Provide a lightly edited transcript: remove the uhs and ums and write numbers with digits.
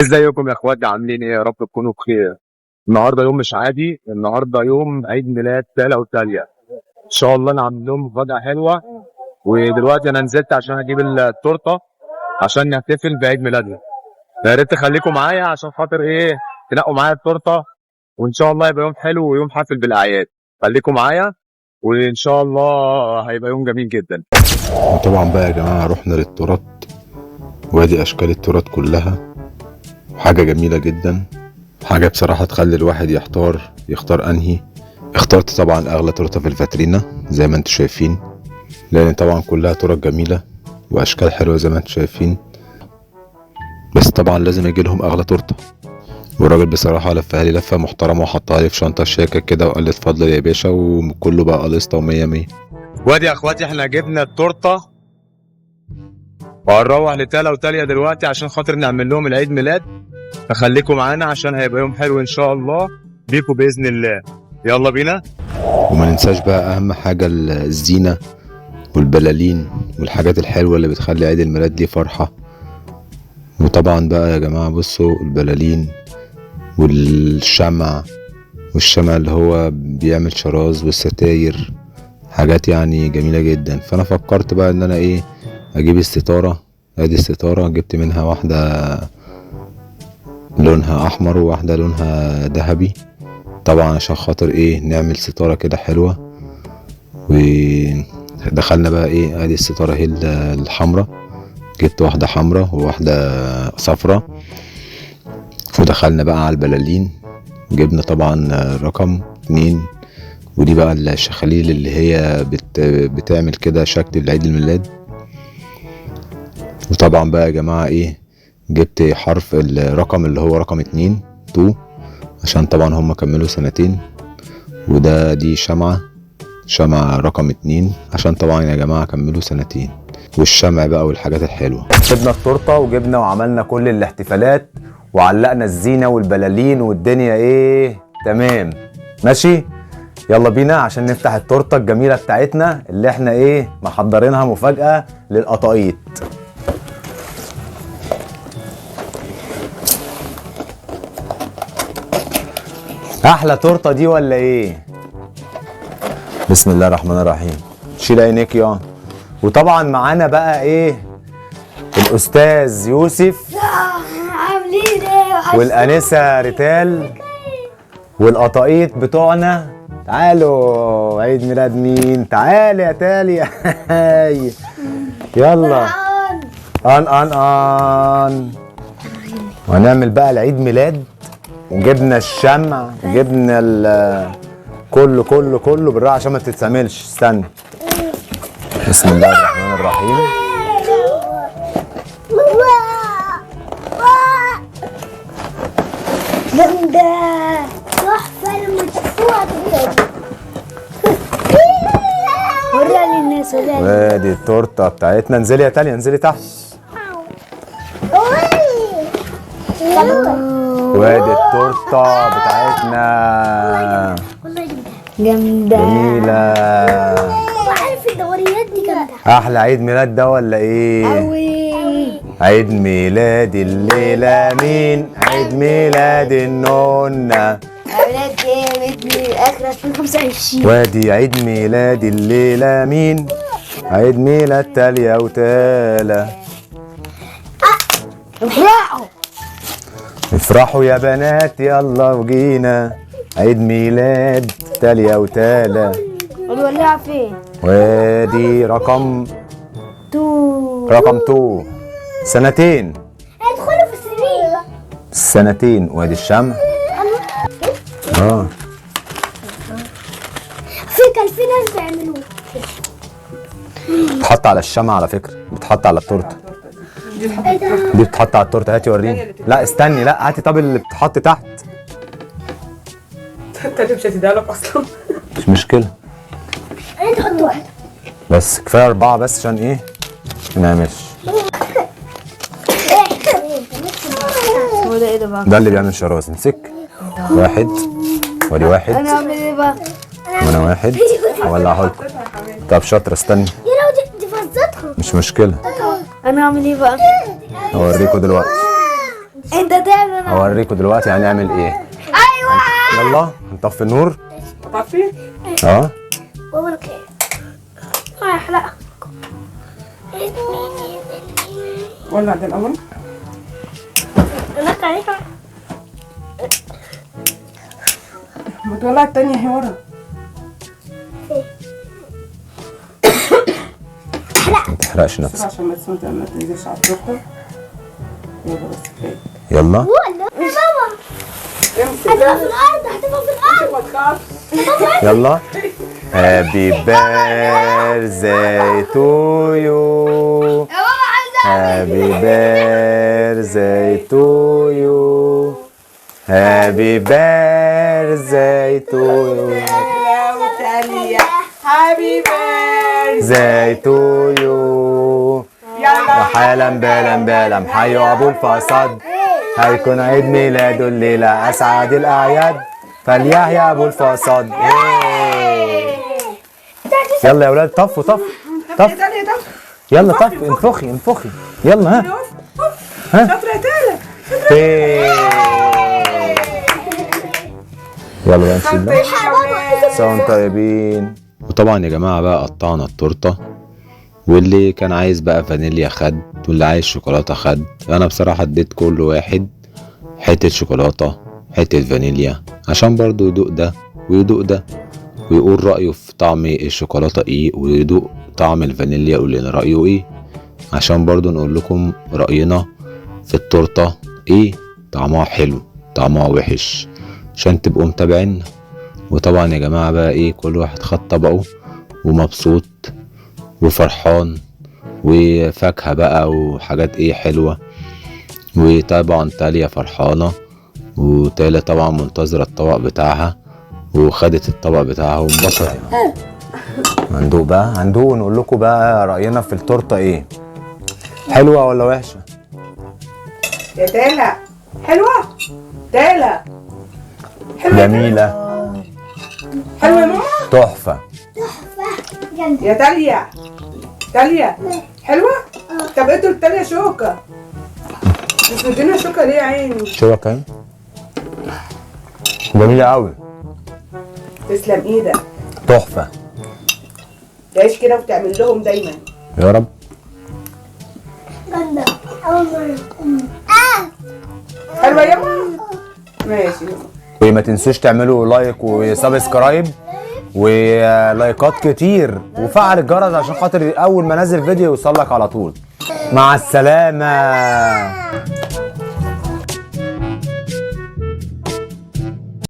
ازيكم يا اخواتي؟ عاملين ايه؟ يا رب تكونوا بخير. النهارده يوم مش عادي، النهارده يوم عيد ميلاد تالا وتاليا. ان شاء الله نعمل لهم مفاجأة حلوة. ودلوقتي انا نزلت عشان اجيب التورته عشان نحتفل بعيد ميلادهم. يا ريت تخليكم معايا عشان خاطر ايه، تنقوا معايا التورته. وان شاء الله يبقى يوم حلو ويوم حافل بالاعياد. خليكم معايا وان شاء الله هيبقى يوم جميل جدا. وطبعا بقى يا جماعة رحنا للتورت، وادي اشكال التورت كلها، حاجة جميلة جدا. حاجة بصراحة تخلي الواحد يختار انهي. اخترت طبعا اغلى تورته في الفاترينا زي ما انتوا شايفين، لان طبعا كلها تورت جميلة واشكال حلوة زي ما انتوا شايفين، بس طبعا لازم يجي لهم اغلى تورته. والراجل بصراحة لفها لي لفة محترمة وحطها لي في شنطة شيكة كده وقال لي اتفضل يا باشا، وكله بقى قليسطة ومية مية. وادي يا اخواتي احنا جبنا التورته وهنروح لتالا وتاليا دلوقتي عشان خاطر نعمل لهم العيد ميلاد. فخليكم معانا عشان هيبقى يوم حلو ان شاء الله بيكم باذن الله. يلا بينا. وما ننساش بقى اهم حاجة الزينة والبلالين والحاجات الحلوة اللي بتخلي عيد الميلاد دي فرحة. وطبعا بقى يا جماعة بصوا البلالين والشمع اللي هو بيعمل شراز والستاير، حاجات يعني جميلة جدا. فانا فكرت بقى ان انا ايه، اجيب الستارة. ادي الستارة جبت منها واحدة لونها احمر وواحدة لونها ذهبي، طبعا عشان خاطر ايه نعمل ستارة كده حلوة. ودخلنا بقى ايه، ادي الستارة هي الحمرا، جبت واحدة حمرا وواحدة صفرا. ودخلنا بقى على البلالين، جبنا طبعا رقم 2، ودي بقى الشخاليل اللي هي بتعمل كده شكل العيد الميلاد. وطبعا بقى يا جماعة ايه، جبت حرف الرقم اللي هو رقم 2 عشان طبعا هم كملوا سنتين. دي شمعة رقم 2 عشان طبعا يا جماعة كملوا سنتين. والشمع بقى والحاجات الحلوة. جبنا التورته وجبنا وعملنا كل الاحتفالات وعلقنا الزينه والبلالين والدنيا ايه تمام ماشي. يلا بينا عشان نفتح التورته الجميله بتاعتنا اللي احنا ايه محضرينها مفاجاه للقطايط. احلى تورته دي ولا ايه؟ بسم الله الرحمن الرحيم. شيل عينيك يا. وطبعا معانا بقى ايه، الاستاذ يوسف عاملين ايه والانسه ريتال والقطايط بتوعنا. تعالوا عيد ميلاد مين؟ تعالي يا تاليا. يلا ان وهنعمل بقى العيد ميلاد. وجبنا الشمع وجبنا كله بالراحه عشان ما تتسملش. استنى. بسم الله الرحمن الرحيم. جامدة تحفة المدفوعة وريها للناس وادي التورته بتاعتنا. انزلي يا تاليا، انزلي تحت. وادي التورته بتاعتنا جامدة جميله. وعارف الدوريات دي جامدة. احلى عيد ميلاد ده ولا ايه؟ أوي. عيد ميلاد الليله مين؟ عيد ميلاد النونه. عيد ايه؟ اخر 2025. وادي عيد ميلاد الليله مين؟ عيد ميلاد تاليا وتالا. افرحوا يا بنات يلا وجينا عيد ميلاد تاليا وتالا. ونولعها فين؟ وادي رقم 2 سنتين. هيدخلوا في السرير. وادي الشمع. كان في ناس بيعملوه. بتحط على الشمع على فكرة، بتحط على التورته. ايه ده؟ دي بتحط على التورته. هاتي وريني. لا استني، لا هاتي. طب اللي بتحط تحت. انت اللي مش هتديها لك اصلا. مش مشكلة. انا تحط واحدة بس كفاية 4 بس عشان ايه ما نعملش. هو ده ايه ده بقى؟ ده اللي بيعمل شراز. امسك 1 ودي 1 انا اعمل ايه بقى؟ وانا 1 اولعها لكم. طب شاطرة. استني. يا لو دي فزتهم. مش مشكلة، انا اعمل ايه بقى؟ هوريكم دلوقتي. انت تعمل انا. هوريكم دلوقتي هنعمل ايه. ايوه. يلا نطفي النور. طفي. اه بابا كده. احرق. ولع ده الاول. لك عليها. ما تولع التانية هي ورا. ما تحرقش بس نفسك. عشان ما تنزلش على التورته. يلا بس كفايه. يلا يا بابا هتبقى في الارض، هتبقى في الارض. ما تخافش. يلا. Happy birthday to you. يا بابا عايزة Happy birthday to you. Happy birthday to you. وتانية. حبيبي. Birthday to you. يلا. وحالا بالا حي ابو الفصاد. هيكون عيد ميلاده الليلة أسعد الأعياد. فليحيى أبو الفصاد. يلا يا ولاد طفوا طف. طفي تانية طفي. يلا طفي انفخي يلا ها. شاطرة يا تالا. يلا بقى نسيب طيب ده. يا ولاد. سوا طيبين. وطبعا يا جماعة بقى قطعنا التورتة، واللي كان عايز بقى فانيليا خد، واللي عايز شوكولاتة خد. انا بصراحة اديت كل واحد حتة شوكولاتة حتة فانيليا، عشان برضو يدوق ده ويدوق ده ويقول رأيه في طعم الشوكولاتة ايه، ويدوق طعم الفانيليا يقول لنا رأيه ايه، عشان برضو نقول لكم رأينا في التورتة ايه، طعمها حلو طعمها وحش، عشان تبقوا متابعين. وطبعا يا جماعة بقى ايه، كل واحد خد طبقه ومبسوط وفرحان، وفاكهة بقى وحاجات ايه حلوة. وطبعا تاليا فرحانة، وتاليا طبعا منتظرة الطبق بتاعها، وخدت الطبق بتاعها وانبسطت. هندوق ونقول لكم بقى رأينا في التورتة ايه، حلوة ولا وحشة. يا تالا. حلوة. تالا. جميلة حلوة يا ماما. تحفة. يا تاليا. تاليا. حلوة؟ طب ادوا التانية شوكة. مش مدينا شوكة ليه يا عيني؟ شوفها كام جميلة قوي. تسلم ايدك. تحفة. تعيش كده وتعمل لهم دايما. يا رب. جامدة أول مرة. حلوة يا ماما؟ ماشي. وما تنسوش تعملوا لايك وسبسكرايب ولايكات كتير وفعل الجرس عشان خاطر اول ما انزل فيديو يوصلك على طول. مع السلامة.